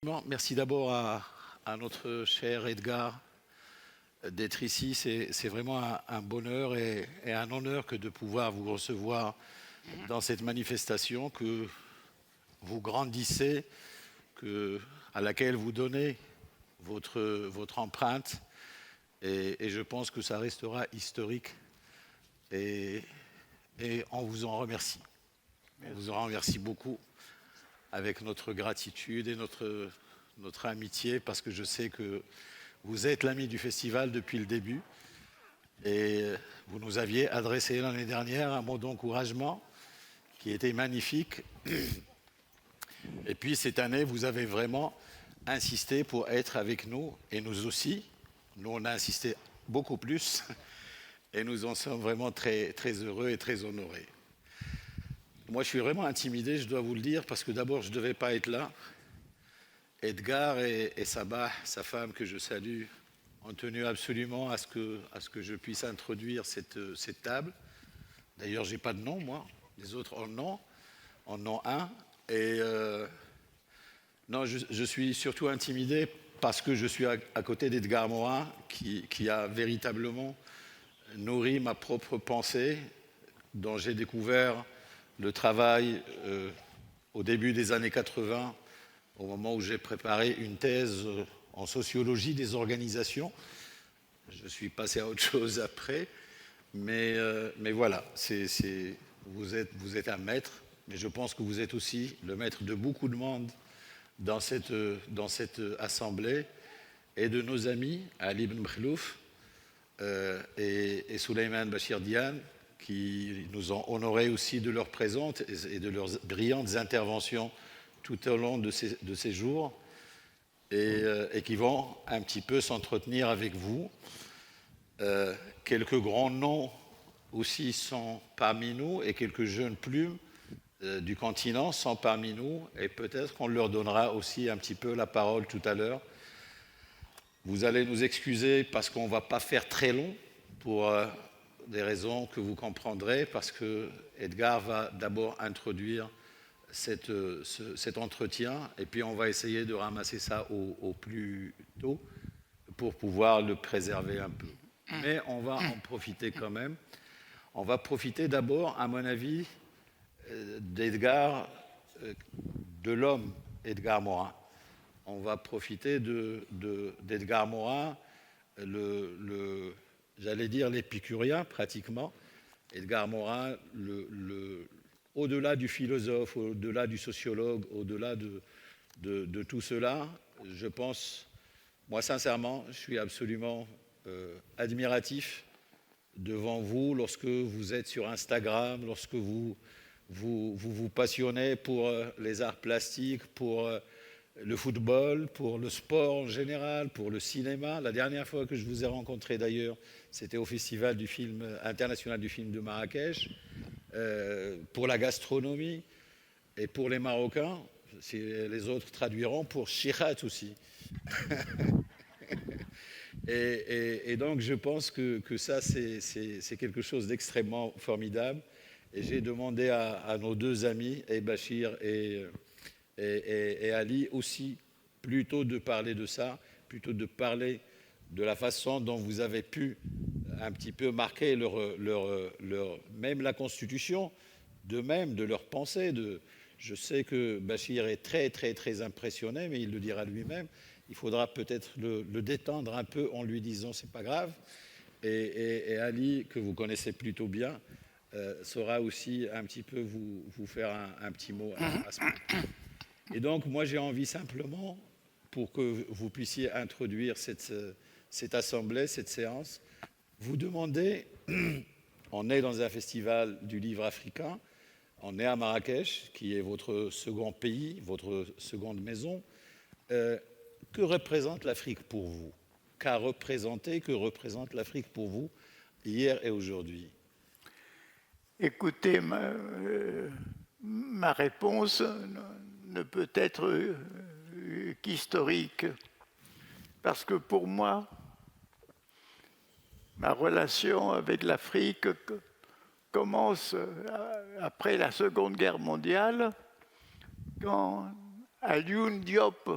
Bon, merci d'abord à notre cher Edgar d'être ici. C'est vraiment un bonheur et un honneur que de pouvoir vous recevoir dans cette manifestation que vous grandissez, à laquelle vous donnez votre empreinte. Et je pense que ça restera historique. Et on vous en remercie. On vous en remercie beaucoup avec notre gratitude et notre amitié, parce que je sais que vous êtes l'ami du festival depuis le début. Et vous nous aviez adressé l'année dernière un mot d'encouragement qui était magnifique. Et puis cette année, vous avez vraiment insisté pour être avec nous, et nous aussi. Nous, on a insisté beaucoup plus, et nous en sommes vraiment très, très heureux et très honorés. Moi, je suis vraiment intimidé, je dois vous le dire, parce que d'abord, je ne devais pas être là. Edgar et Sabah, sa femme, que je salue, ont tenu absolument à ce que je puisse introduire cette table. D'ailleurs, je n'ai pas de nom, moi. Les autres en ont un. Et non, je suis surtout intimidé parce que je suis à côté d'Edgar Morin, qui a véritablement nourri ma propre pensée, dont j'ai découvert le travail au début des années 80, au moment où j'ai préparé une thèse en sociologie des organisations. Je suis passé à autre chose après, mais voilà, vous êtes un maître, mais je pense que vous êtes aussi le maître de beaucoup de monde dans cette assemblée, et de nos amis Ali Ibn Khlouf et Souleymane Bachir Diane, qui nous ont honorés aussi de leur présence et de leurs brillantes interventions tout au long de ces jours, et qui vont un petit peu s'entretenir avec vous. Quelques grands noms aussi sont parmi nous, et quelques jeunes plumes du continent sont parmi nous, et peut-être qu'on leur donnera aussi un petit peu la parole tout à l'heure. Vous allez nous excuser parce qu'on ne va pas faire très long, pour des raisons que vous comprendrez, parce que Edgar va d'abord introduire cet entretien, et puis on va essayer de ramasser ça au plus tôt pour pouvoir le préserver un peu. Mais on va en profiter quand même. On va profiter d'abord, à mon avis, d'Edgar, de l'homme Edgar Morin. On va profiter d'Edgar Morin, j'allais dire l'épicurien pratiquement. Edgar Morin, au-delà du philosophe, au-delà du sociologue, au-delà de tout cela, je pense, moi sincèrement, je suis absolument admiratif devant vous lorsque vous êtes sur Instagram, lorsque vous passionnez pour les arts plastiques, pour le football, pour le sport en général, pour le cinéma. La dernière fois que je vous ai rencontré d'ailleurs, c'était au Festival international du film de Marrakech, pour la gastronomie, et pour les Marocains, si les autres traduiront, pour Chichat aussi. Et donc je pense que ça, c'est quelque chose d'extrêmement formidable. Et j'ai demandé à nos deux amis, Bachir et Ali aussi, plutôt de parler de ça, plutôt de parler de la façon dont vous avez pu un petit peu marquer même la Constitution, de leur pensée. Je sais que Bachir est très, très, très impressionné, mais il le dira lui-même. Il faudra peut-être le détendre un peu en lui disant « c'est pas grave ». Et Ali, que vous connaissez plutôt bien, saura aussi un petit peu vous faire un petit mot à ce moment. Et donc, moi, j'ai envie simplement, pour que vous puissiez introduire cette assemblée, cette séance, vous demander, on est dans un festival du livre africain, on est à Marrakech, qui est votre second pays, votre seconde maison. Que représente l'Afrique pour vous ? Que représente l'Afrique pour vous, hier et aujourd'hui ? Écoutez, ma réponse ne peut être qu'historique, parce que pour moi, ma relation avec l'Afrique commence après la Seconde Guerre mondiale, quand Alioune Diop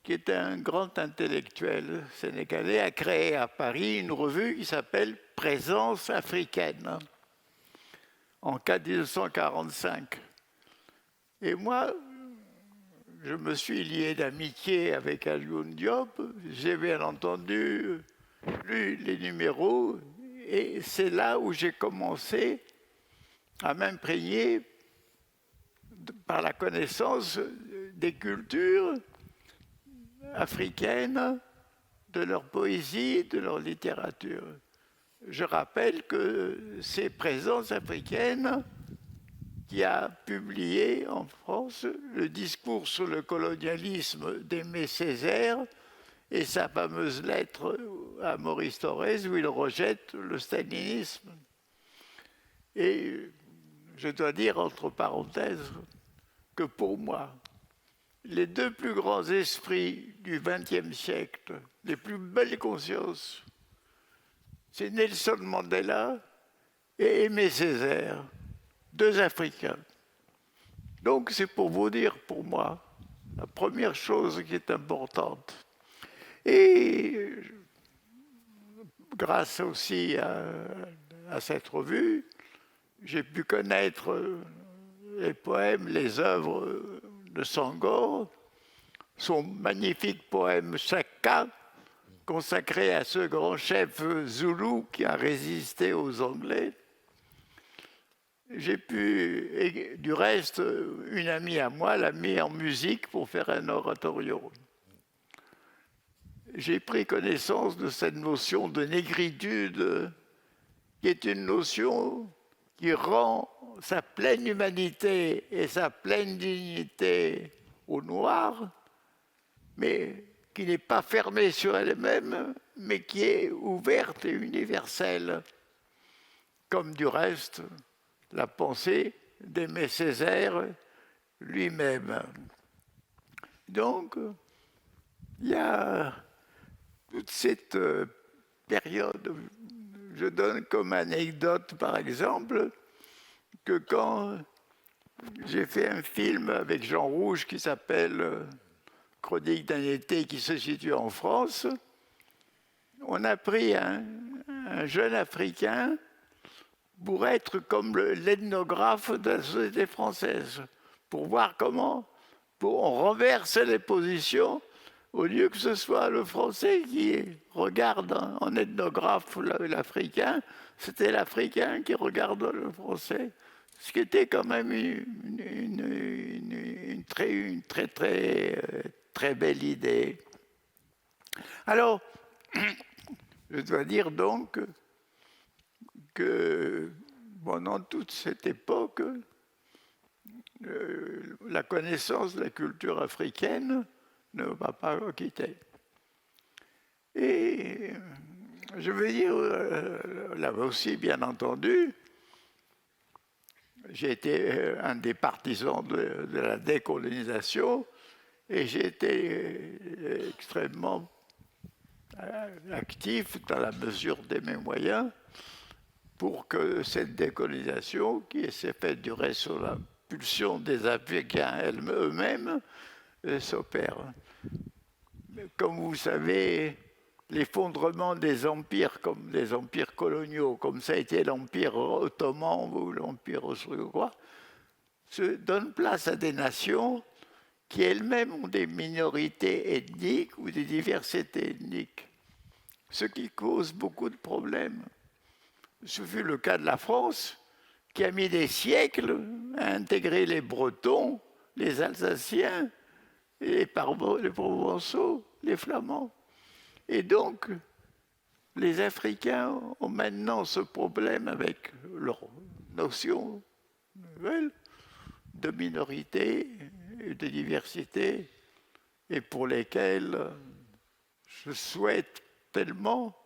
qui est un grand intellectuel sénégalais, a créé à Paris une revue qui s'appelle Présence africaine en 1945. Et moi, je me suis lié d'amitié avec Alioune Diop. J'ai bien entendu lu les numéros et c'est là où j'ai commencé à m'imprégner par la connaissance des cultures africaines, de leur poésie, de leur littérature. Je rappelle que c'est Présence africaine qui a publié en France le discours sur le colonialisme d'Aimé Césaire et sa fameuse lettre à Maurice Thorez où il rejette le stalinisme. Et je dois dire entre parenthèses que pour moi, les deux plus grands esprits du XXe siècle, les plus belles consciences, c'est Nelson Mandela et Aimé Césaire, deux Africains. Donc c'est pour vous dire, pour moi, la première chose qui est importante. Et grâce aussi à cette revue, j'ai pu connaître les poèmes, les œuvres de Senghor, son magnifique poème Chaka, consacré à ce grand chef zoulou qui a résisté aux Anglais. J'ai pu, et du reste, une amie à moi l'a mis en musique pour faire un oratorio. J'ai pris connaissance de cette notion de négritude, qui est une notion qui rend sa pleine humanité et sa pleine dignité aux Noirs, mais qui n'est pas fermée sur elle-même, mais qui est ouverte et universelle, comme du reste la pensée d'Aimé Césaire lui-même. Donc, il y a toute cette période. Je donne comme anecdote, par exemple, que quand j'ai fait un film avec Jean Rouge qui s'appelle Chronique d'un été qui se situe en France, on a pris un jeune Africain pour être comme l'ethnographe de la société française, pour voir comment on renverse les positions, au lieu que ce soit le Français qui regarde en ethnographe l'Africain, c'était l'Africain qui regarde le Français, ce qui était quand même une très belle idée. Alors, je dois dire donc que pendant toute cette époque, la connaissance de la culture africaine ne m'a pas quitté. Et je veux dire, là aussi, bien entendu, j'ai été un des partisans de la décolonisation et j'ai été extrêmement actif dans la mesure de mes moyens pour que cette décolonisation, qui s'est faite du reste sur la pulsion des Africains eux-mêmes, s'opère. Comme vous savez, l'effondrement des empires, comme les empires coloniaux, comme ça a été l'empire ottoman ou l'empire austro-hongrois, se donne place à des nations qui elles-mêmes ont des minorités ethniques ou des diversités ethniques, ce qui cause beaucoup de problèmes. Ce fut le cas de la France, qui a mis des siècles à intégrer les Bretons, les Alsaciens, les Provençaux, les Flamands. Et donc, les Africains ont maintenant ce problème avec leur notion nouvelle de minorité et de diversité, et pour lesquels je souhaite tellement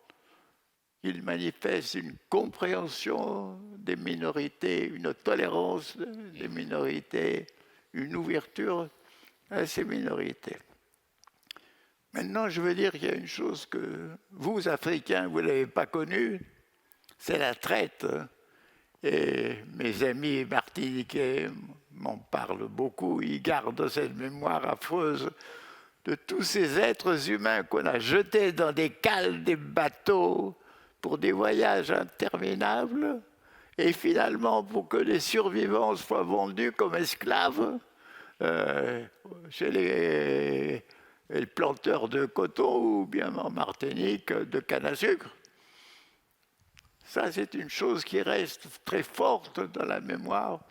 qu'ils manifestent une compréhension des minorités, une tolérance des minorités, une ouverture à ces minorités. Maintenant, je veux dire qu'il y a une chose que vous, Africains, vous ne l'avez pas connue, c'est la traite. Et mes amis martiniquais m'en parlent beaucoup, ils gardent cette mémoire affreuse de tous ces êtres humains qu'on a jetés dans des cales des bateaux pour des voyages interminables, et finalement pour que les survivants soient vendus comme esclaves chez les planteurs de coton ou bien en Martinique de canne à sucre. Ça, c'est une chose qui reste très forte dans la mémoire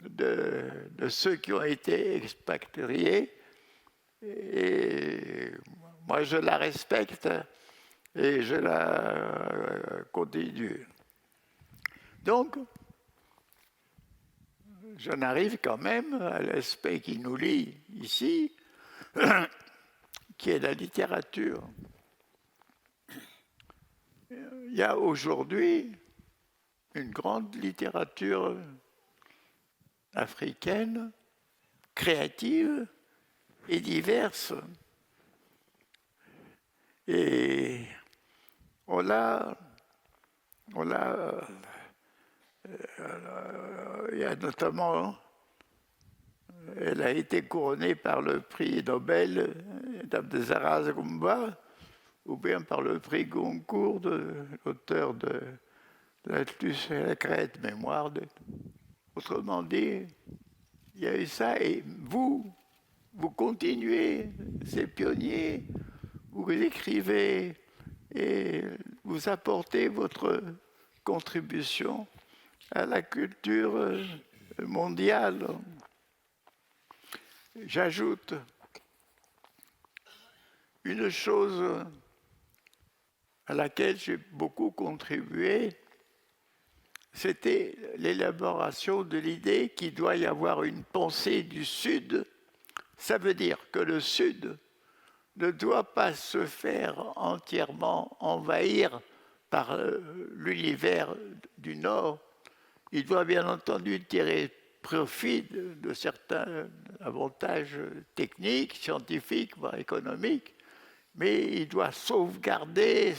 de ceux qui ont été expatriés. Et moi, je la respecte et je la continue. Donc, j'en arrive quand même à l'aspect qui nous lie ici, qui est la littérature. Il y a aujourd'hui une grande littérature africaine, créative et diverse. Et il y a notamment, elle a été couronnée par le prix Nobel d'Abdesara Gumba, ou bien par le prix Goncourt de l'auteur de la plus secrète mémoire. Autrement dit, il y a eu ça, et vous continuez, ces pionniers, vous écrivez et vous apportez votre contribution à la culture mondiale. J'ajoute une chose à laquelle j'ai beaucoup contribué, c'était l'élaboration de l'idée qu'il doit y avoir une pensée du Sud. Ça veut dire que le Sud ne doit pas se faire entièrement envahir par l'univers du Nord. Il doit bien entendu tirer profit de certains avantages techniques, scientifiques, voire économiques, mais il doit sauvegarder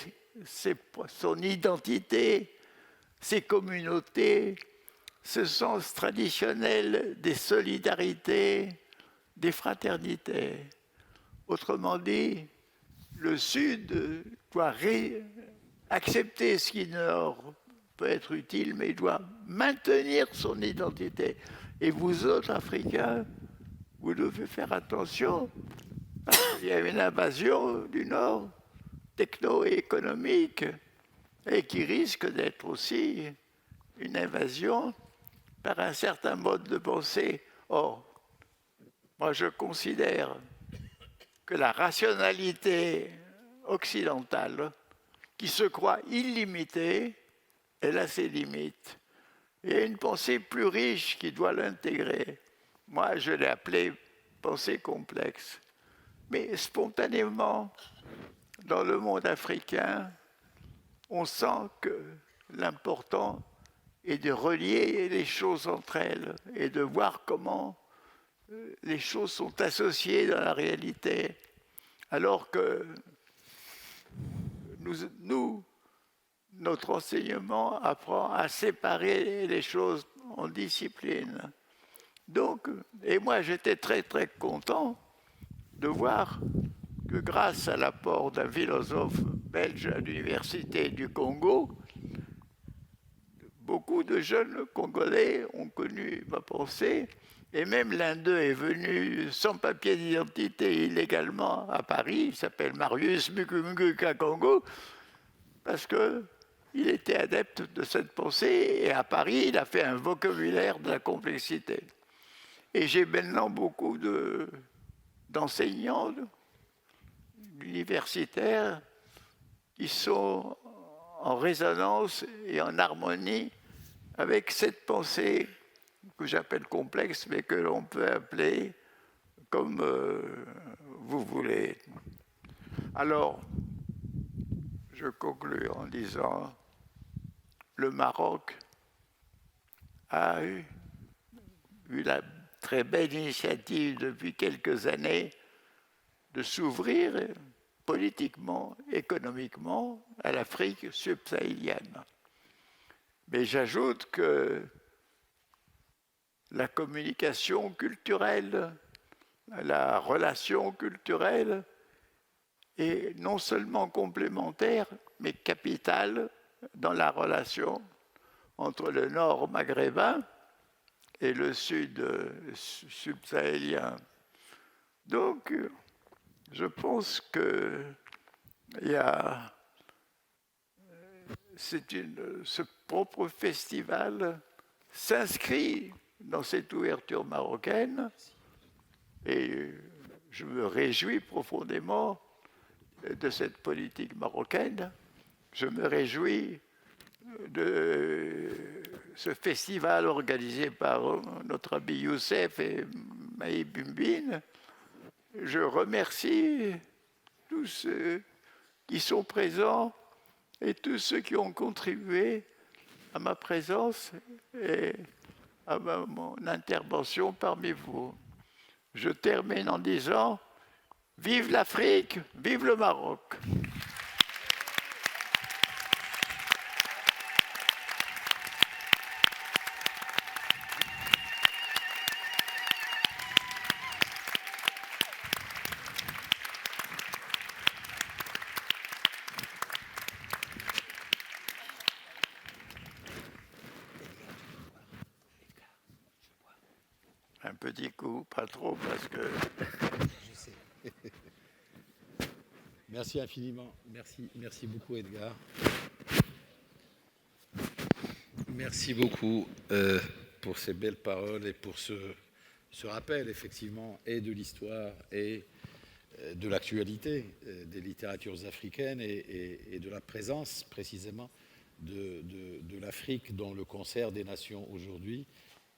son identité, ses communautés, ce sens traditionnel des solidarités, des fraternités. Autrement dit, le Sud doit accepter ce qui leur peut être utile, mais il doit maintenir son identité. Et vous autres, Africains, vous devez faire attention. Il y a une invasion du Nord, techno-économique, et qui risque d'être aussi une invasion par un certain mode de pensée. Or, moi je considère que la rationalité occidentale, qui se croit illimitée, elle a ses limites. Il y a une pensée plus riche qui doit l'intégrer. Moi, je l'ai appelée pensée complexe. Mais spontanément, dans le monde africain, on sent que l'important est de relier les choses entre elles et de voir comment les choses sont associées dans la réalité, alors que notre enseignement apprend à séparer les choses en disciplines. Donc, et moi j'étais très très content de voir que grâce à l'apport d'un philosophe belge à l'université du Congo, beaucoup de jeunes Congolais ont connu ma pensée, et même l'un d'eux est venu sans papier d'identité illégalement à Paris, il s'appelle Marius Mukungu Kakongo, parce qu'il était adepte de cette pensée, et à Paris, il a fait un vocabulaire de la complexité. Et j'ai maintenant beaucoup d'enseignants universitaires qui sont en résonance et en harmonie avec cette pensée que j'appelle complexe, mais que l'on peut appeler comme vous voulez. Alors, je conclue en disant, le Maroc a eu la très belle initiative depuis quelques années de s'ouvrir politiquement, économiquement à l'Afrique subsaharienne. Mais j'ajoute que la communication culturelle, la relation culturelle est non seulement complémentaire, mais capitale dans la relation entre le nord maghrébin et le sud subsahélien. Donc, je pense que ce propre festival s'inscrit dans cette ouverture marocaine et je me réjouis profondément de cette politique marocaine. Je me réjouis de ce festival organisé par notre ami Youssef et Maï Bimbine. Je remercie tous ceux qui sont présents et tous ceux qui ont contribué à ma présence et à mon intervention parmi vous. Je termine en disant « Vive l'Afrique, vive le Maroc !» Un petit coup, pas trop, parce que... Je sais. Merci infiniment. Merci beaucoup, Edgar. Merci beaucoup pour ces belles paroles et pour ce rappel, effectivement, et de l'histoire et de l'actualité des littératures africaines et de la présence, précisément, de l'Afrique dans le concert des nations aujourd'hui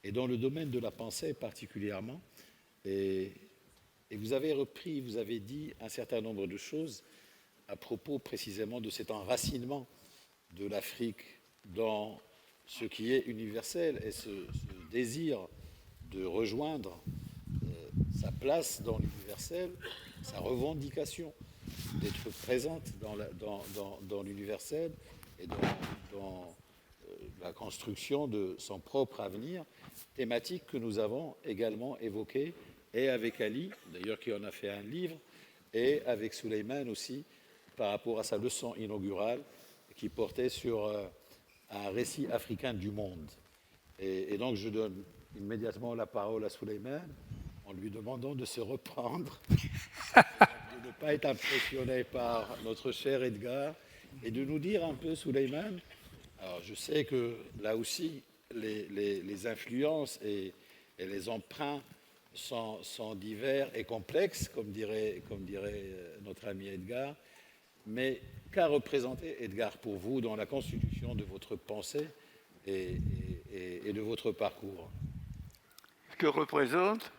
et dans le domaine de la pensée particulièrement. Et vous avez dit un certain nombre de choses à propos précisément de cet enracinement de l'Afrique dans ce qui est universel et ce désir de rejoindre sa place dans l'universel, sa revendication d'être présente dans l'universel et dans la construction de son propre avenir, thématique que nous avons également évoquée, et avec Ali, d'ailleurs qui en a fait un livre, et avec Souleymane aussi, par rapport à sa leçon inaugurale, qui portait sur un récit africain du monde. Et donc je donne immédiatement la parole à Souleymane, en lui demandant de se reprendre, de ne pas être impressionné par notre cher Edgar, et de nous dire un peu, Souleymane, alors je sais que là aussi, les influences et les emprunts sont divers et complexes, comme dirait notre ami Edgar, mais qu'a représenté Edgar pour vous dans la constitution de votre pensée et de votre parcours? Que représente?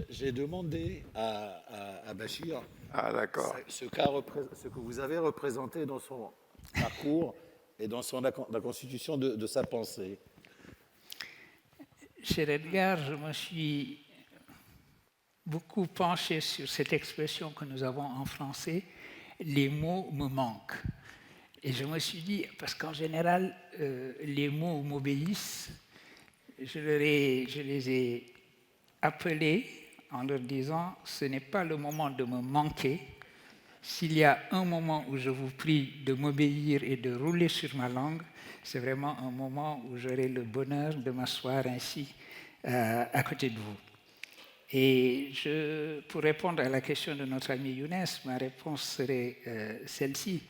J'ai demandé à Bachir ce que vous avez représenté dans son parcours et dans la constitution de sa pensée. Cher Edgar, je me suis beaucoup penché sur cette expression que nous avons en français, les mots me manquent. Et je me suis dit, parce qu'en général, les mots m'obéissent, je les ai appelés en leur disant, ce n'est pas le moment de me manquer. S'il y a un moment où je vous prie de m'obéir et de rouler sur ma langue, c'est vraiment un moment où j'aurai le bonheur de m'asseoir ainsi à côté de vous. Et pour répondre à la question de notre ami Younes, ma réponse serait celle-ci.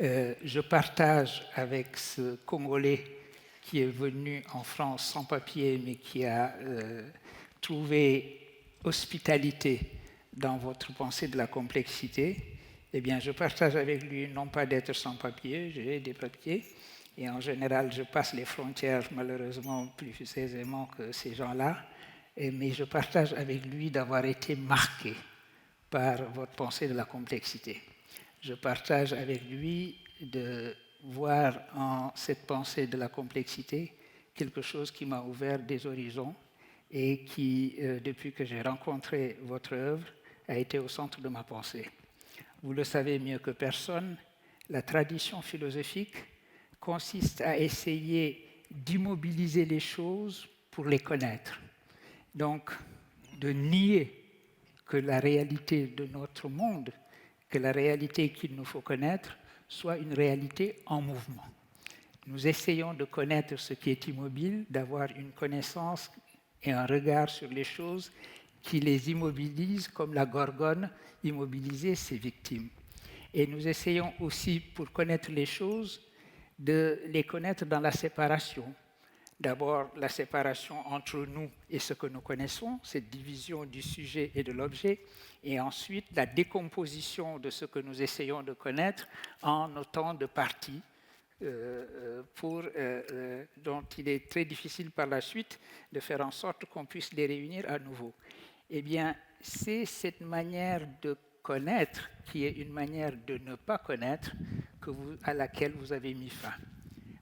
Je partage avec ce Congolais qui est venu en France sans papier, mais qui a trouvé hospitalité dans votre pensée de la complexité. Eh bien, je partage avec lui non pas d'être sans papier, j'ai des papiers, et en général, je passe les frontières malheureusement plus aisément que ces gens-là, mais je partage avec lui d'avoir été marqué par votre pensée de la complexité. Je partage avec lui de voir en cette pensée de la complexité quelque chose qui m'a ouvert des horizons et qui, depuis que j'ai rencontré votre œuvre, a été au centre de ma pensée. Vous le savez mieux que personne, la tradition philosophique consiste à essayer d'immobiliser les choses pour les connaître. Donc, de nier que la réalité de notre monde, que la réalité qu'il nous faut connaître, soit une réalité en mouvement. Nous essayons de connaître ce qui est immobile, d'avoir une connaissance et un regard sur les choses qui les immobilise comme la gorgone immobilisait ses victimes. Et nous essayons aussi, pour connaître les choses, de les connaître dans la séparation. D'abord, la séparation entre nous et ce que nous connaissons, cette division du sujet et de l'objet, et ensuite la décomposition de ce que nous essayons de connaître en autant de parties dont il est très difficile par la suite de faire en sorte qu'on puisse les réunir à nouveau. Eh bien, c'est cette manière de connaître qui est une manière de ne pas connaître à laquelle vous avez mis fin.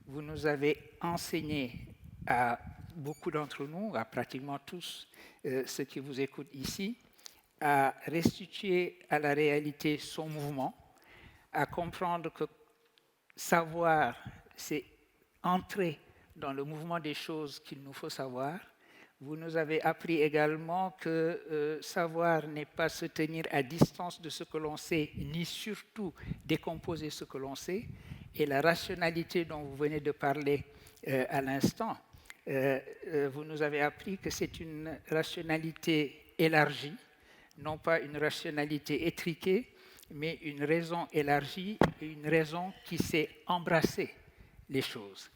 Vous nous avez enseigné à beaucoup d'entre nous, à pratiquement tous ceux qui vous écoutent ici, à restituer à la réalité son mouvement, à comprendre que savoir, c'est entrer dans le mouvement des choses qu'il nous faut savoir. Vous nous avez appris également que savoir n'est pas se tenir à distance de ce que l'on sait, ni surtout décomposer ce que l'on sait. Et la rationalité dont vous venez de parler à l'instant, vous nous avez appris que c'est une rationalité élargie, non pas une rationalité étriquée, mais une raison élargie, une raison qui sait embrasser les choses.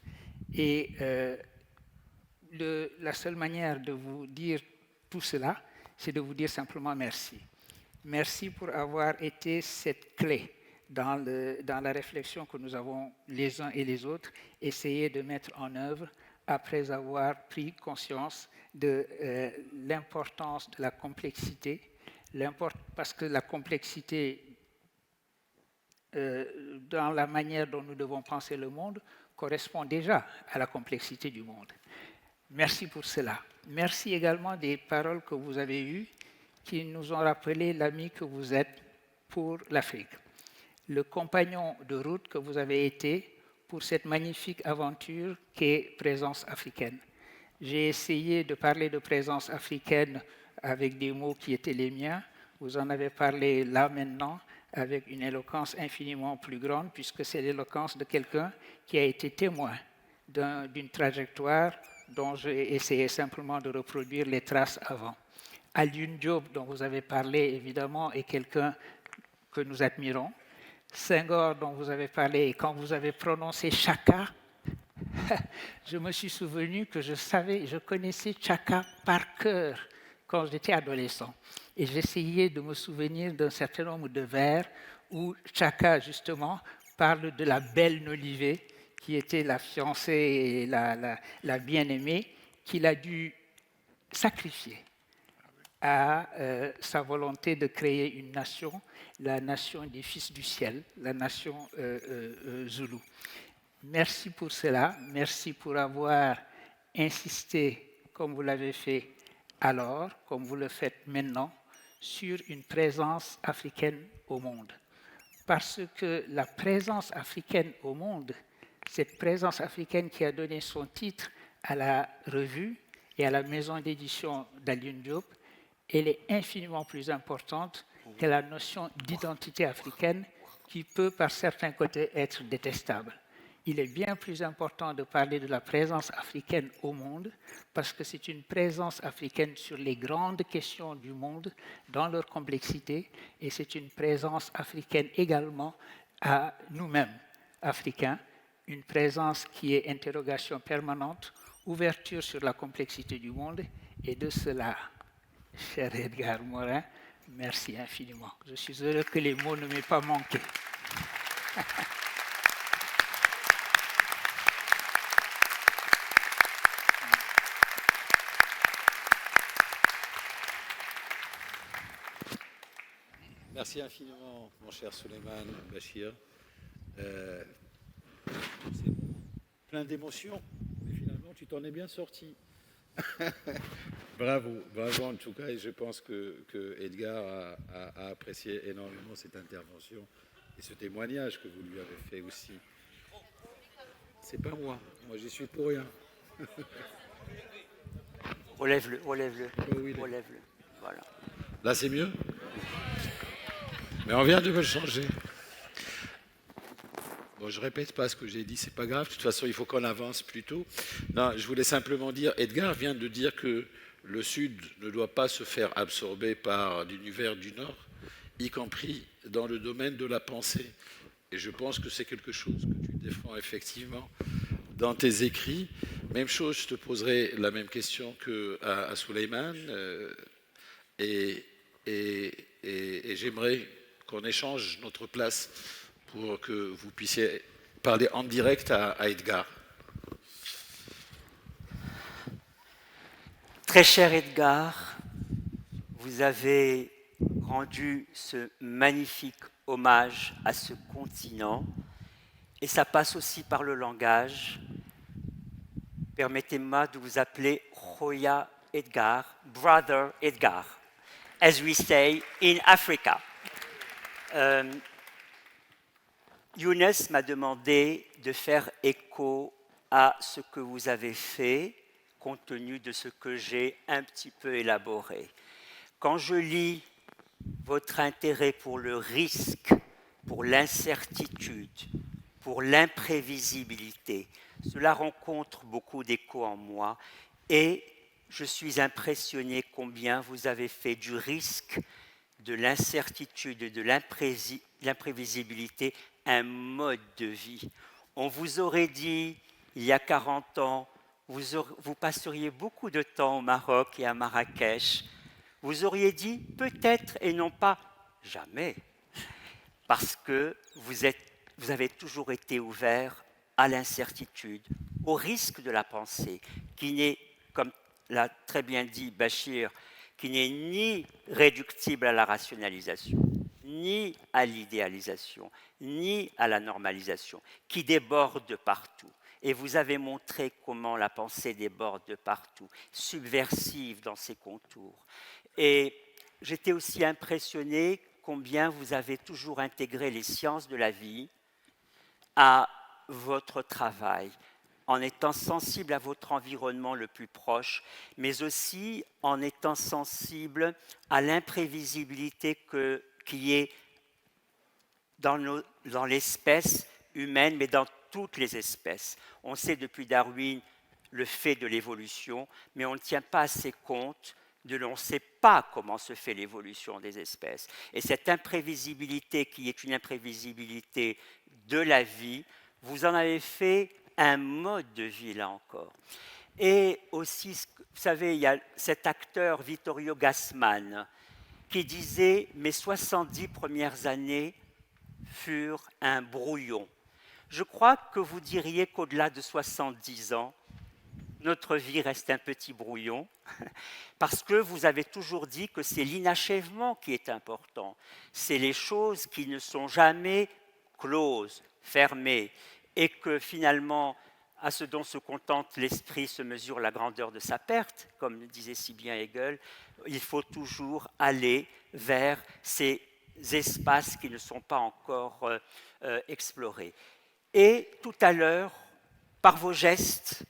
Et la seule manière de vous dire tout cela, c'est de vous dire simplement merci. Merci pour avoir été cette clé dans la réflexion que nous avons les uns et les autres essayé de mettre en œuvre après avoir pris conscience de l'importance de la complexité, parce que la complexité dans la manière dont nous devons penser le monde correspond déjà à la complexité du monde. Merci pour cela. Merci également des paroles que vous avez eues qui nous ont rappelé l'ami que vous êtes pour l'Afrique, le compagnon de route que vous avez été pour cette magnifique aventure qu'est Présence africaine. J'ai essayé de parler de présence africaine avec des mots qui étaient les miens. Vous en avez parlé là maintenant avec une éloquence infiniment plus grande, puisque c'est l'éloquence de quelqu'un qui a été témoin d'une trajectoire dont j'ai essayé simplement de reproduire les traces avant. Alioune Diop, dont vous avez parlé, évidemment, est quelqu'un que nous admirons. Senghor, dont vous avez parlé, et quand vous avez prononcé Chaka, je me suis souvenu que je connaissais Chaka par cœur quand j'étais adolescent. Et j'essayais de me souvenir d'un certain nombre de vers où Chaka, justement, parle de la belle Nolivé, qui était la fiancée et la bien-aimée, qu'il a dû sacrifier à sa volonté de créer une nation, la nation des fils du ciel, la nation Zoulou. Merci pour cela, merci pour avoir insisté, comme vous l'avez fait alors, comme vous le faites maintenant, sur une présence africaine au monde. Parce que la présence africaine au monde, cette présence africaine qui a donné son titre à la revue et à la maison d'édition d'Alioune Diop, elle est infiniment plus importante que la notion d'identité africaine qui peut, par certains côtés, être détestable. Il est bien plus important de parler de la présence africaine au monde parce que c'est une présence africaine sur les grandes questions du monde dans leur complexité et c'est une présence africaine également à nous-mêmes, Africains, une présence qui est interrogation permanente, ouverture sur la complexité du monde et de cela, cher Edgar Morin, merci infiniment. Je suis heureux que les mots ne m'aient pas manqué. Merci infiniment, mon cher Souleymane Bachir. C'est plein d'émotions, mais finalement, tu t'en es bien sorti. Bravo, bravo en tout cas, et je pense que Edgar a apprécié énormément cette intervention et ce témoignage que vous lui avez fait aussi. C'est pas moi j'y suis pour rien. Relève-le, Oh oui, relève-le, voilà. Là, c'est mieux? Mais on vient de me le changer. Bon, je répète pas ce que j'ai dit, c'est pas grave. De toute façon, il faut qu'on avance plutôt. Non, je voulais simplement dire, Edgar vient de dire que le Sud ne doit pas se faire absorber par l'univers du Nord, y compris dans le domaine de la pensée. Et je pense que c'est quelque chose que tu défends effectivement dans tes écrits. Même chose, je te poserai la même question qu'à Souleymane. Et j'aimerais qu'on échange notre place pour que vous puissiez parler en direct à Edgar. Très cher Edgar, vous avez rendu ce magnifique hommage à ce continent et ça passe aussi par le langage. Permettez-moi de vous appeler Roya Edgar, Brother Edgar, as we say in Africa. Younes m'a demandé de faire écho à ce que vous avez fait, compte tenu de ce que j'ai un petit peu élaboré. Quand je lis votre intérêt pour le risque, pour l'incertitude, pour l'imprévisibilité, cela rencontre beaucoup d'écho en moi et je suis impressionné combien vous avez fait du risque, de l'incertitude et de l'imprévisibilité un mode de vie. On vous aurait dit, il y a 40 ans, vous passeriez beaucoup de temps au Maroc et à Marrakech. Vous auriez dit peut-être et non pas jamais, parce que vous avez toujours été ouvert à l'incertitude, au risque de la pensée, qui n'est, comme l'a très bien dit Bachir, qui n'est ni réductible à la rationalisation, ni à l'idéalisation, ni à la normalisation, qui déborde partout. Et vous avez montré comment la pensée déborde partout, subversive dans ses contours. Et j'étais aussi impressionné combien vous avez toujours intégré les sciences de la vie à votre travail, en étant sensible à votre environnement le plus proche, mais aussi en étant sensible à l'imprévisibilité qui est dans l'espèce humaine, mais dans toutes les espèces. On sait depuis Darwin le fait de l'évolution, mais on ne tient pas assez compte on ne sait pas comment se fait l'évolution des espèces. Et cette imprévisibilité qui est une imprévisibilité de la vie, vous en avez fait un mode de vie là encore. Et aussi, vous savez, il y a cet acteur Vittorio Gassman qui disait « Mes 70 premières années furent un brouillon ». Je crois que vous diriez qu'au-delà de 70 ans, notre vie reste un petit brouillon, parce que vous avez toujours dit que c'est l'inachèvement qui est important. C'est les choses qui ne sont jamais closes, fermées, et que finalement, à ce dont se contente l'esprit se mesure la grandeur de sa perte, comme le disait si bien Hegel, il faut toujours aller vers ces espaces qui ne sont pas encore explorés. Et tout à l'heure, par vos gestes,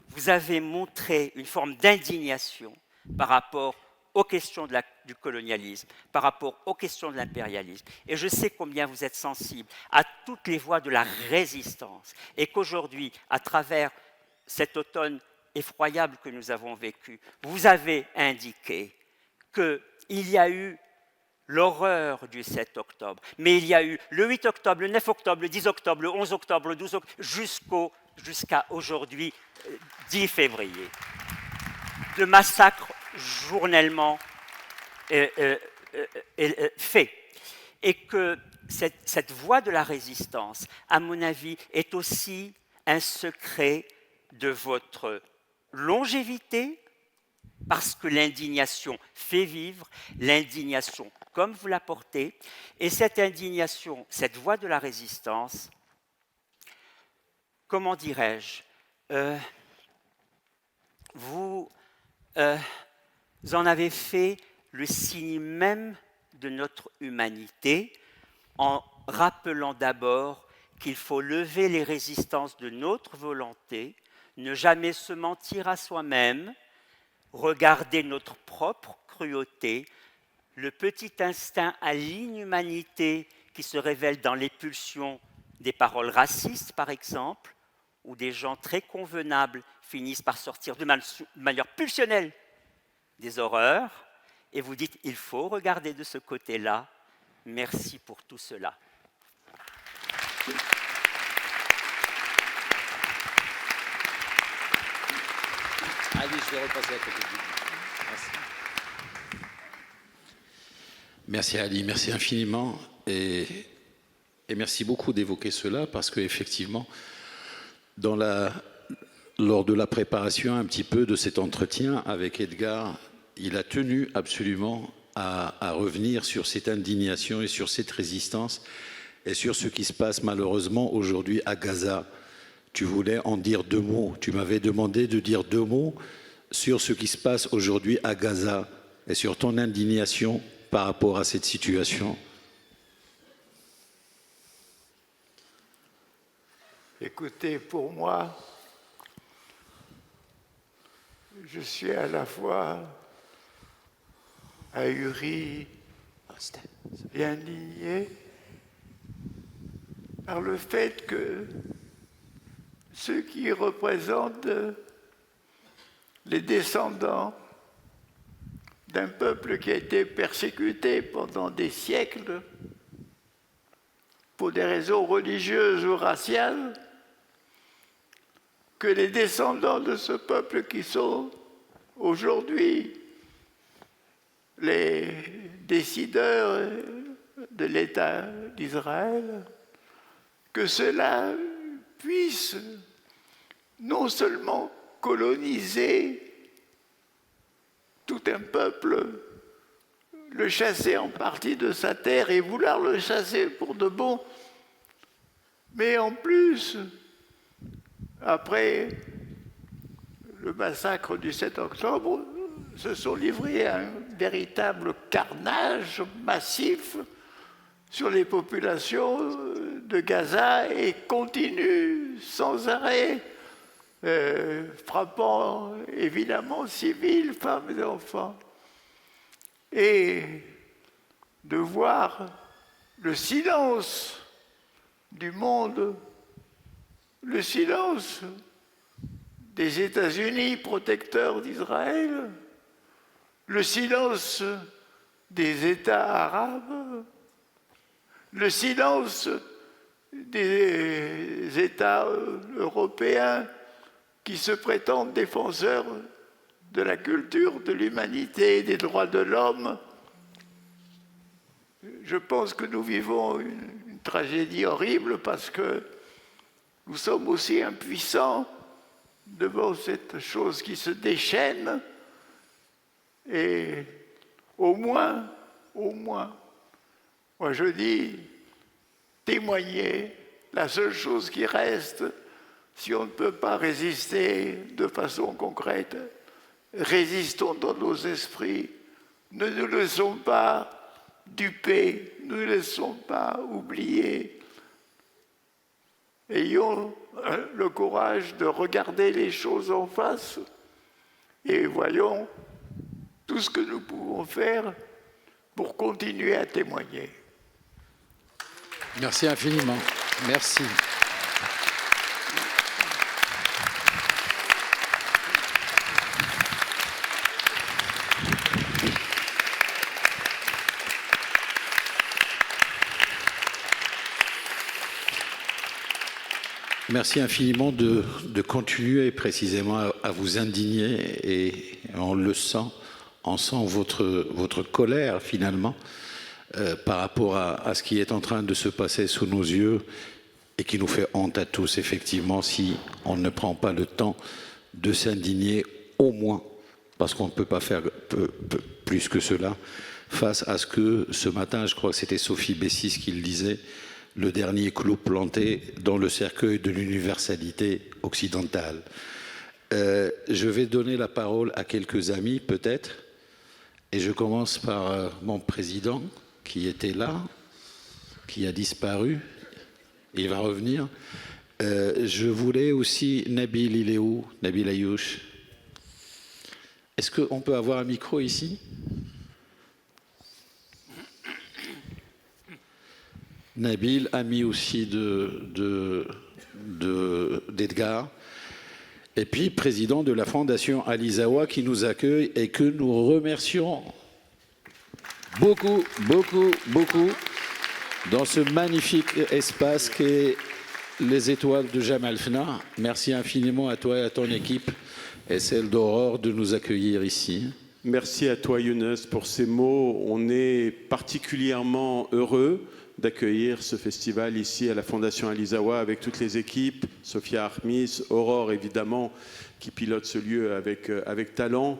vous avez montré une forme d'indignation par rapport aux questions du colonialisme, par rapport aux questions de l'impérialisme. Et je sais combien vous êtes sensible à toutes les voies de la résistance et qu'aujourd'hui, à travers cet automne effroyable que nous avons vécu, vous avez indiqué qu'il y a eu l'horreur du 7 octobre, mais il y a eu le 8 octobre, le 9 octobre, le 10 octobre, le 11 octobre, le 12 octobre, jusqu'à aujourd'hui, 10 février, de massacres journellement faits. Et que cette voie de la résistance, à mon avis, est aussi un secret de votre longévité, parce que l'indignation fait vivre, l'indignation comme vous la portez, et cette indignation, cette voie de la résistance, comment dirais-je, vous en avez fait le signe même de notre humanité en rappelant d'abord qu'il faut lever les résistances de notre volonté, ne jamais se mentir à soi-même, regarder notre propre cruauté, le petit instinct à l'inhumanité qui se révèle dans les pulsions des paroles racistes, par exemple, où des gens très convenables finissent par sortir de manière pulsionnelle des horreurs, et vous dites, il faut regarder de ce côté-là. Merci pour tout cela. Allez, je vais repasser à côté de vous. Merci. Merci Ali, merci infiniment et merci beaucoup d'évoquer cela parce qu'effectivement, lors de la préparation un petit peu de cet entretien avec Edgar, il a tenu absolument à revenir sur cette indignation et sur cette résistance et sur ce qui se passe malheureusement aujourd'hui à Gaza. Tu voulais en dire 2 mots, tu m'avais demandé de dire 2 mots sur ce qui se passe aujourd'hui à Gaza et sur ton indignation par rapport à cette situation. Écoutez, pour moi, je suis à la fois ahuri et indigné par le fait que ceux qui représentent les descendants d'un peuple qui a été persécuté pendant des siècles pour des raisons religieuses ou raciales, que les descendants de ce peuple qui sont aujourd'hui les décideurs de l'État d'Israël, que cela puisse non seulement coloniser tout un peuple, le chasser en partie de sa terre et vouloir le chasser pour de bon, mais en plus, après le massacre du 7 octobre, se sont livrés à un véritable carnage massif sur les populations de Gaza et continuent sans arrêt, frappant évidemment civils, femmes et enfants. Et de voir le silence du monde, le silence des États-Unis protecteurs d'Israël, le silence des États arabes, le silence des États européens qui se prétendent défenseurs de la culture, de l'humanité et des droits de l'homme. Je pense que nous vivons une tragédie horrible parce que nous sommes aussi impuissants devant cette chose qui se déchaîne. Et au moins, moi je dis, témoigner, la seule chose qui reste, si on ne peut pas résister de façon concrète, résistons dans nos esprits, ne nous laissons pas duper, ne nous laissons pas oublier. Ayons le courage de regarder les choses en face et voyons tout ce que nous pouvons faire pour continuer à témoigner. Merci infiniment. Merci. Merci infiniment de continuer précisément à vous indigner et on le sent, on sent votre colère finalement par rapport à ce qui est en train de se passer sous nos yeux et qui nous fait honte à tous effectivement si on ne prend pas le temps de s'indigner au moins, parce qu'on ne peut pas faire plus que cela, face à ce que ce matin, je crois que c'était Sophie Bessis qui le disait, le dernier clou planté dans le cercueil de l'universalité occidentale. Je vais donner la parole à quelques amis, peut-être, et je commence par mon président, qui était là, qui a disparu, il va revenir. Je voulais aussi Nabil, il est où? Nabil Nabil, ami aussi d'Edgar, et puis président de la Fondation Alizawa qui nous accueille et que nous remercions beaucoup, beaucoup, beaucoup dans ce magnifique espace qu'est les étoiles de Jamal Fna. Merci infiniment à toi et à ton équipe et celle d'Aurore de nous accueillir ici. Merci à toi Younes pour ces mots. On est particulièrement heureux d'accueillir ce festival ici à la Fondation Alizawa avec toutes les équipes, Sophia Armis, Aurore évidemment, qui pilote ce lieu avec talent,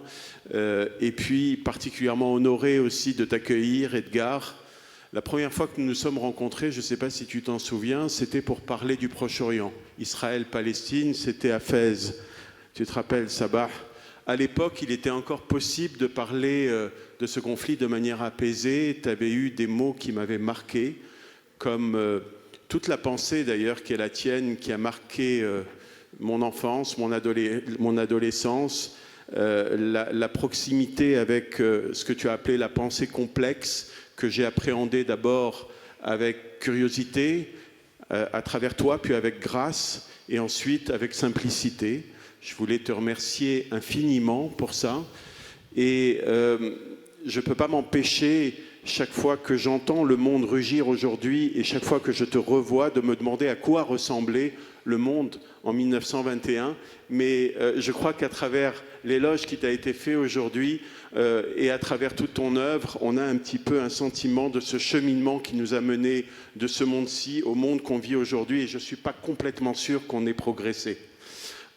et puis particulièrement honoré aussi de t'accueillir, Edgar. La première fois que nous nous sommes rencontrés, je ne sais pas si tu t'en souviens, c'était pour parler du Proche-Orient. Israël-Palestine, c'était à Fès. Tu te rappelles, Sabah? À l'époque, il était encore possible de parler de ce conflit de manière apaisée. Tu avais eu des mots qui m'avaient marqué, comme toute la pensée d'ailleurs qui est la tienne, qui a marqué mon enfance, mon adolescence, la proximité avec ce que tu as appelé la pensée complexe, que j'ai appréhendée d'abord avec curiosité, à travers toi, puis avec grâce, et ensuite avec simplicité. Je voulais te remercier infiniment pour ça. Et je ne peux pas m'empêcher, chaque fois que j'entends le monde rugir aujourd'hui et chaque fois que je te revois, de me demander à quoi ressemblait le monde en 1921. Mais je crois qu'à travers l'éloge qui t'a été fait aujourd'hui et à travers toute ton œuvre, on a un petit peu un sentiment de ce cheminement qui nous a menés de ce monde-ci au monde qu'on vit aujourd'hui. Et je ne suis pas complètement sûr qu'on ait progressé.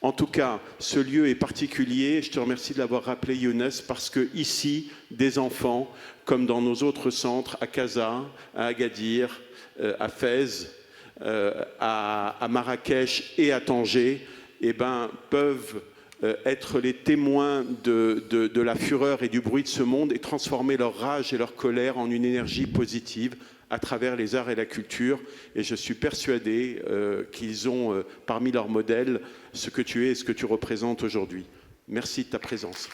En tout cas, ce lieu est particulier. Je te remercie de l'avoir rappelé, Younes, parce que ici, des enfants, comme dans nos autres centres, à Casa, à Agadir, à Fès, à Marrakech et à Tanger, peuvent être les témoins de la fureur et du bruit de ce monde et transformer leur rage et leur colère en une énergie positive à travers les arts et la culture. Et je suis persuadé qu'ils ont parmi leurs modèles ce que tu es et ce que tu représentes aujourd'hui. Merci de ta présence.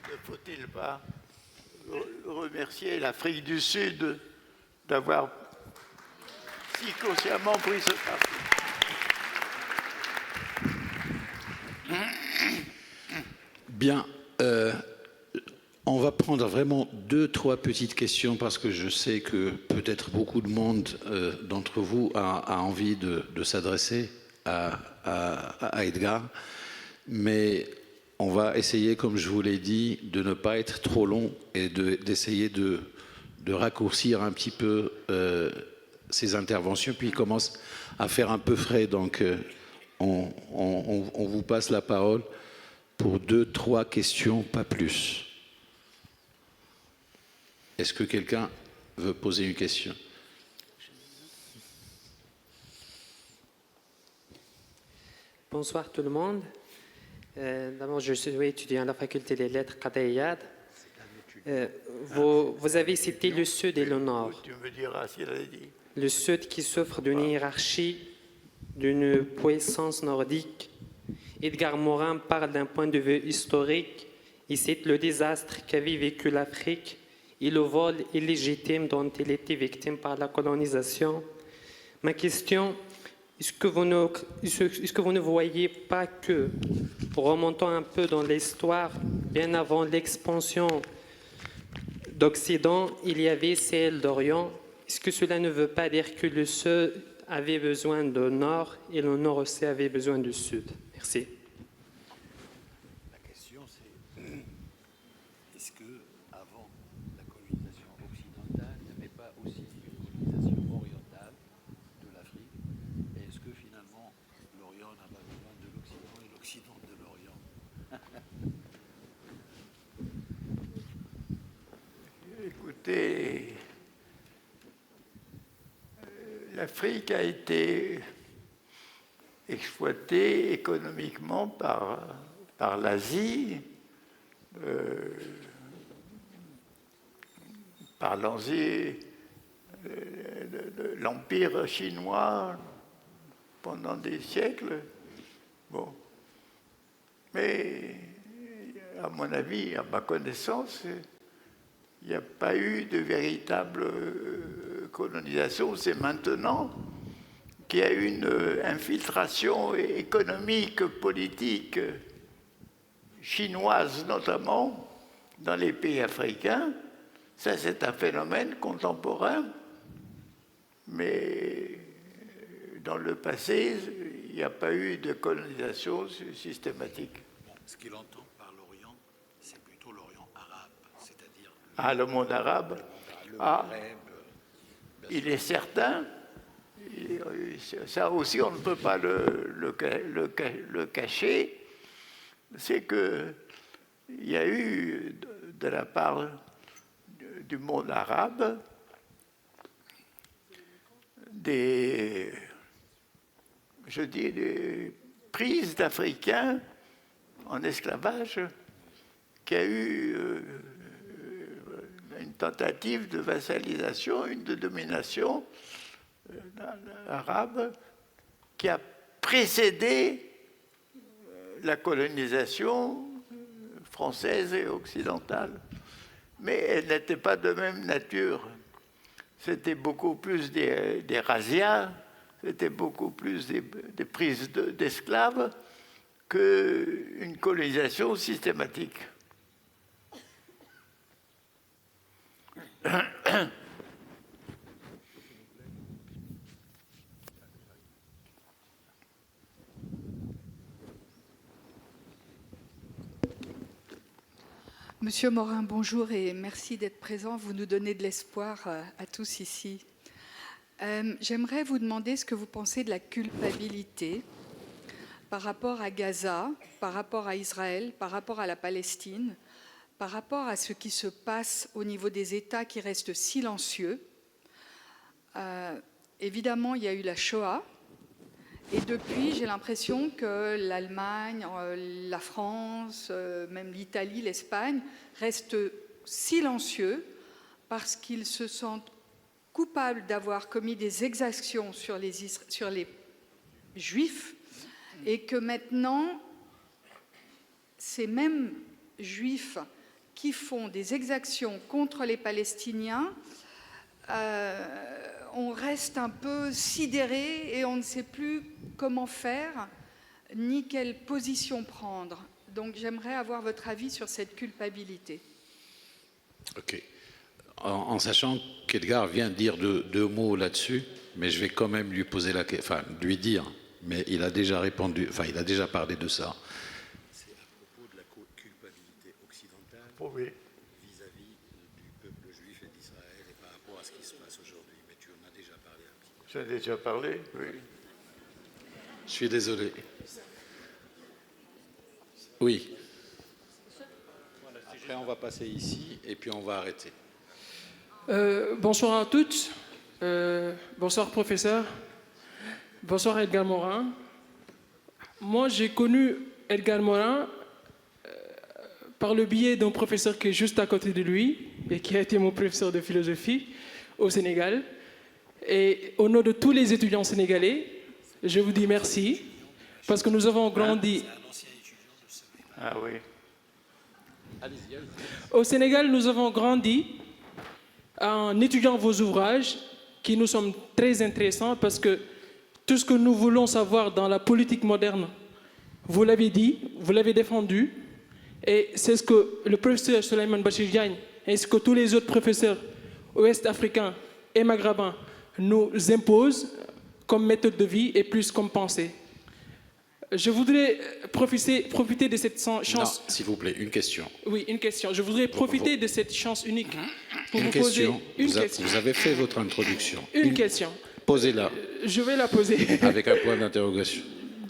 Ne faut-il pas remercier l'Afrique du Sud d'avoir si consciemment pris ce parti? Bien, on va prendre vraiment 2-3 petites questions parce que je sais que peut-être beaucoup de monde d'entre vous a envie de s'adresser à Edgar, mais on va essayer, comme je vous l'ai dit, de ne pas être trop long et d'essayer de raccourcir un petit peu ces interventions, puis il commence à faire un peu frais, donc on vous passe la parole pour 2-3 questions, pas plus. Est-ce que quelqu'un veut poser une question? Bonsoir tout le monde. D'abord, je suis étudiant à la faculté des lettres Qadayad. Vous avez cité le Sud et le Nord. Tu me diras s'il a dit. Le Sud qui souffre d'une hiérarchie, d'une puissance nordique. Edgar Morin parle d'un point de vue historique. Il cite le désastre qu'avait vécu l'Afrique et le vol illégitime dont il était victime par la colonisation. Ma question, est-ce que vous ne voyez pas que, remontant un peu dans l'histoire, bien avant l'expansion d'Occident, il y avait celle d'Orient? Est-ce que cela ne veut pas dire que le Sud avait besoin du Nord et le Nord aussi avait besoin du Sud? Merci. La question, c'est est-ce que avant la colonisation occidentale, il n'y avait pas aussi une colonisation orientale de l'Afrique? Et est-ce que finalement l'Orient n'a pas besoin de l'Occident et l'Occident de l'Orient? Écoutez, l'Afrique a été exploitée économiquement par l'Asie, par l'Empire chinois pendant des siècles. Bon. Mais à mon avis, à ma connaissance, il n'y a pas eu de véritable colonisation. C'est maintenant qu'il y a une infiltration économique, politique, chinoise notamment, dans les pays africains. Ça, c'est un phénomène contemporain, mais dans le passé, il n'y a pas eu de colonisation systématique. Ce qu'il entend par l'Orient, c'est plutôt l'Orient arabe, c'est-à-dire... Ah, le monde arabe. Il est certain, ça aussi on ne peut pas le cacher, c'est qu'il y a eu de la part du monde arabe des prises d'Africains en esclavage, qui a eu une tentative de vassalisation, de domination arabe qui a précédé la colonisation française et occidentale. Mais elle n'était pas de même nature. C'était beaucoup plus des razzias, c'était beaucoup plus des prises d'esclaves qu'une colonisation systématique. Monsieur Morin, bonjour et merci d'être présent. Vous nous donnez de l'espoir à tous ici. J'aimerais vous demander ce que vous pensez de la culpabilité par rapport à Gaza, par rapport à Israël, par rapport à la Palestine, par rapport à ce qui se passe au niveau des États qui restent silencieux. Évidemment, il y a eu la Shoah. Et depuis, j'ai l'impression que l'Allemagne, la France, même l'Italie, l'Espagne restent silencieux parce qu'ils se sentent coupables d'avoir commis des exactions sur les Juifs et que maintenant, ces mêmes Juifs qui font des exactions contre les Palestiniens, on reste un peu sidéré et on ne sait plus comment faire ni quelle position prendre. Donc j'aimerais avoir votre avis sur cette culpabilité. Ok. En sachant qu'Edgar vient de dire deux mots là-dessus, mais je vais quand même lui poser la question, enfin lui dire, mais il a déjà répondu, enfin il a déjà parlé de ça. C'est à propos de la culpabilité occidentale vis-à-vis du peuple juif et d'Israël et par rapport à ce qui se passe aujourd'hui. Mais tu en as déjà parlé un petit peu. J'en ai déjà parlé, oui. Je suis désolé. Oui. Après, on va passer ici et puis on va arrêter. Bonsoir à toutes. Bonsoir, professeur. Bonsoir, Edgar Morin. Moi, j'ai connu Edgar Morin par le biais d'un professeur qui est juste à côté de lui et qui a été mon professeur de philosophie au Sénégal. Et au nom de tous les étudiants sénégalais, je vous dis merci parce que nous avons grandi. Ah oui. Au Sénégal, nous avons grandi en étudiant vos ouvrages qui nous sont très intéressants parce que tout ce que nous voulons savoir dans la politique moderne, vous l'avez dit, vous l'avez défendu, et c'est ce que le professeur Souleymane Bachir Diagne ainsi que tous les autres professeurs ouest-africains et maghrébins nous imposent comme méthode de vie et plus comme pensée. Je voudrais profiter de cette chance... Non, s'il vous plaît, une question. Oui, une question. Je voudrais profiter de cette chance unique pour vous question. poser une question. Vous avez fait votre introduction. Une question. Posez-la. Je vais la poser. Avec un point d'interrogation.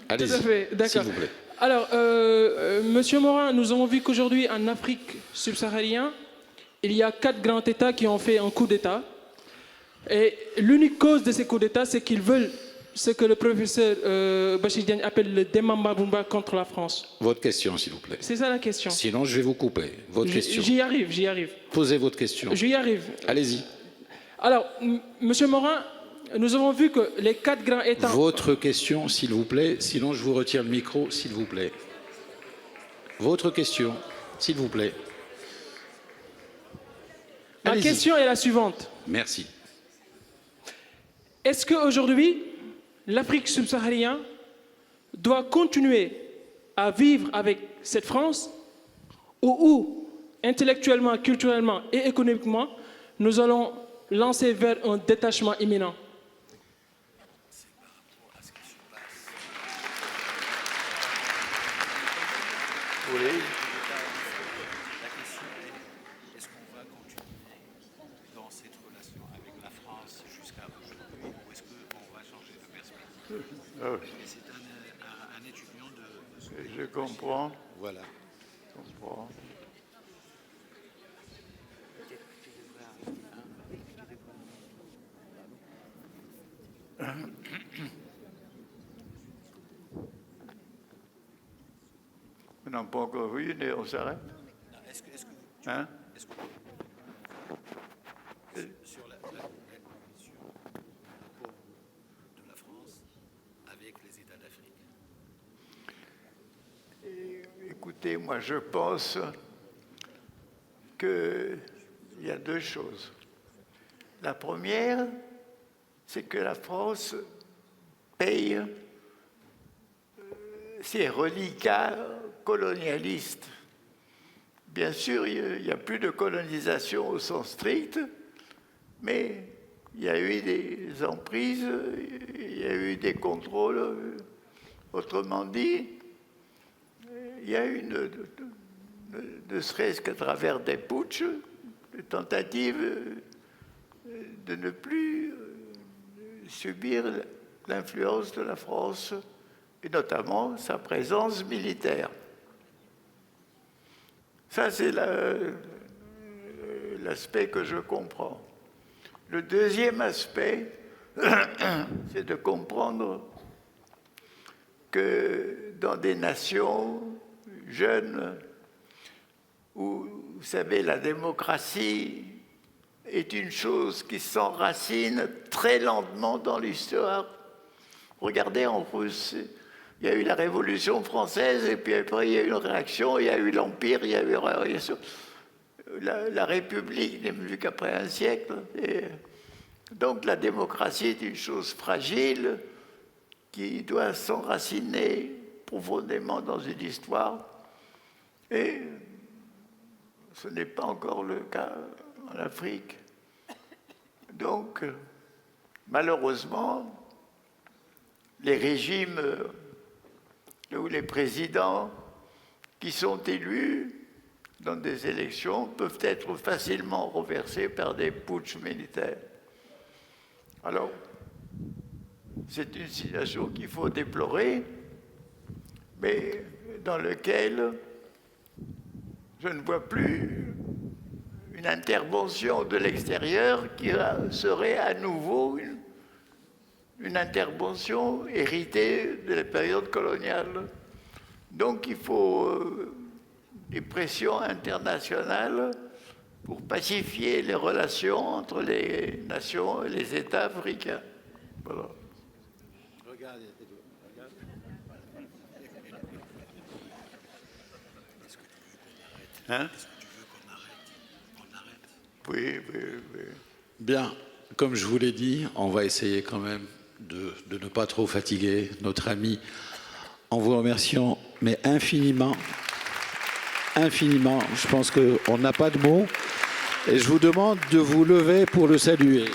Allez-y. Tout à fait, d'accord. S'il vous plaît. Alors, Monsieur Morin, nous avons vu qu'aujourd'hui, en Afrique subsaharienne, il y a 4 grands États qui ont fait un coup d'État. Et l'unique cause de ces coups d'État, c'est qu'ils veulent ce que le professeur Bachir Diagne appelle le démembrement contre la France. Votre question, s'il vous plaît. C'est ça la question. Sinon, je vais vous couper. Votre question. J'y arrive. Posez votre question. J'y arrive. Allez-y. Alors, Monsieur Morin, nous avons vu que les 4 grands États... Votre question, s'il vous plaît. Sinon, je vous retire le micro, s'il vous plaît. Votre question. s'il vous plaît. Ma Allez-y. question est la suivante. Merci. Est-ce qu'aujourd'hui, l'Afrique subsaharienne doit continuer à vivre avec cette France ou intellectuellement, culturellement et économiquement, nous allons lancer vers un détachement imminent? Oui. La question est, est-ce qu'on va continuer dans cette relation avec la France jusqu'à aujourd'hui ou est-ce qu'on va changer de perspective? C'est un étudiant de... Je comprends. Voilà. Je comprends. On n'a pas encore vu, mais on s'arrête. Est-ce que Hein? sur le rapport de la France avec les États d'Afrique? Écoutez, moi je pense qu'il y a deux choses. La première, c'est que la France paye ses reliquats colonialistes. Bien sûr, il n'y a plus de colonisation au sens strict, mais il y a eu des emprises, il y a eu des contrôles. Autrement dit, il y a eu, ne serait-ce qu'à travers des putschs, des tentatives de ne plus subir l'influence de la France, et notamment sa présence militaire. Ça, c'est l'aspect que je comprends. Le deuxième aspect, c'est de comprendre que dans des nations jeunes où, vous savez, la démocratie est une chose qui s'enracine très lentement dans l'histoire. Regardez en Russie, il y a eu la Révolution française, et puis après il y a eu une réaction, il y a eu l'Empire, il y a eu la République n'est plus qu'après un siècle. Et donc la démocratie est une chose fragile qui doit s'enraciner profondément dans une histoire. Et ce n'est pas encore le cas en Afrique. Donc, malheureusement, les régimes ou les présidents qui sont élus dans des élections peuvent être facilement renversés par des putschs militaires. Alors, c'est une situation qu'il faut déplorer, mais dans laquelle je ne vois plus une intervention de l'extérieur qui serait à nouveau une intervention héritée de la période coloniale. Donc il faut des pressions internationales pour pacifier les relations entre les nations et les États africains. Voilà. Regardez. Hein? Est-ce que tu veux qu'on arrête? Oui. Bien, comme je vous l'ai dit, on va essayer quand même de ne pas trop fatiguer notre ami en vous remerciant, mais infiniment. Je pense qu'on n'a pas de mots. Et je vous demande de vous lever pour le saluer.